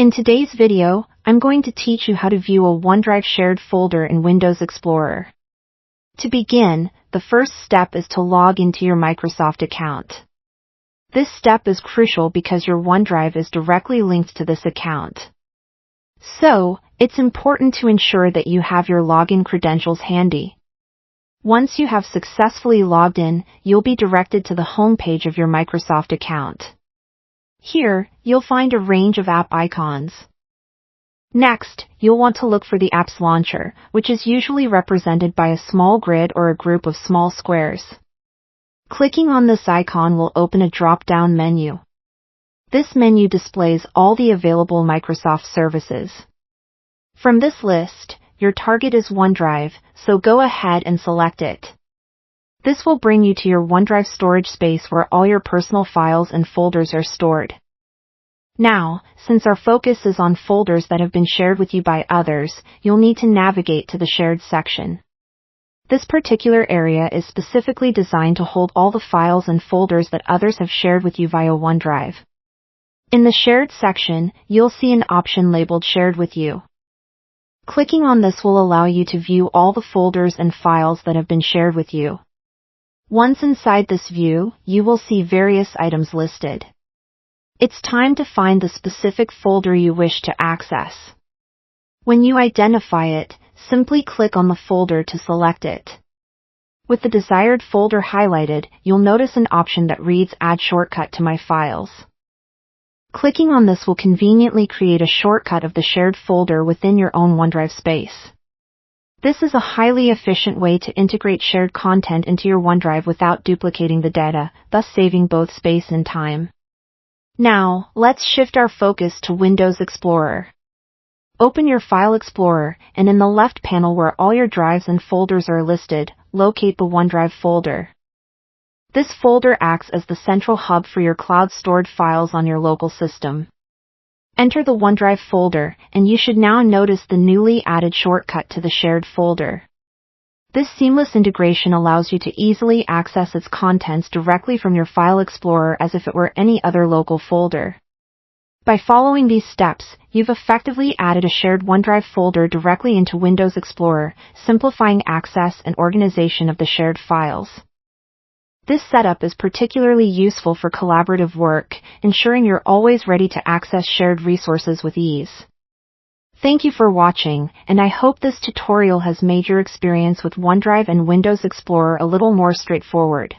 In today's video, I'm going to teach you how to view a OneDrive shared folder in Windows Explorer. To begin, the first step is to log into your Microsoft account. This step is crucial because your OneDrive is directly linked to this account. So, it's important to ensure that you have your login credentials handy. Once you have successfully logged in, you'll be directed to the home page of your Microsoft account. Here, you'll find a range of app icons. Next, you'll want to look for the Apps Launcher, which is usually represented by a small grid or a group of small squares. Clicking on this icon will open a drop-down menu. This menu displays all the available Microsoft services. From this list, your target is OneDrive, so go ahead and select it. This will bring you to your OneDrive storage space where all your personal files and folders are stored. Now, since our focus is on folders that have been shared with you by others, you'll need to navigate to the Shared section. This particular area is specifically designed to hold all the files and folders that others have shared with you via OneDrive. In the Shared section, you'll see an option labeled Shared with You. Clicking on this will allow you to view all the folders and files that have been shared with you. Once inside this view, you will see various items listed. It's time to find the specific folder you wish to access. When you identify it, simply click on the folder to select it. With the desired folder highlighted, you'll notice an option that reads Add Shortcut to My Files. Clicking on this will conveniently create a shortcut of the shared folder within your own OneDrive space. This is a highly efficient way to integrate shared content into your OneDrive without duplicating the data, thus saving both space and time. Now, let's shift our focus to Windows Explorer. Open your File Explorer, and in the left panel where all your drives and folders are listed, locate the OneDrive folder. This folder acts as the central hub for your cloud-stored files on your local system. Enter the OneDrive folder, and you should now notice the newly added shortcut to the shared folder. This seamless integration allows you to easily access its contents directly from your File Explorer as if it were any other local folder. By following these steps, you've effectively added a shared OneDrive folder directly into Windows Explorer, simplifying access and organization of the shared files. This setup is particularly useful for collaborative work, ensuring you're always ready to access shared resources with ease. Thank you for watching, and I hope this tutorial has made your experience with OneDrive and Windows Explorer a little more straightforward.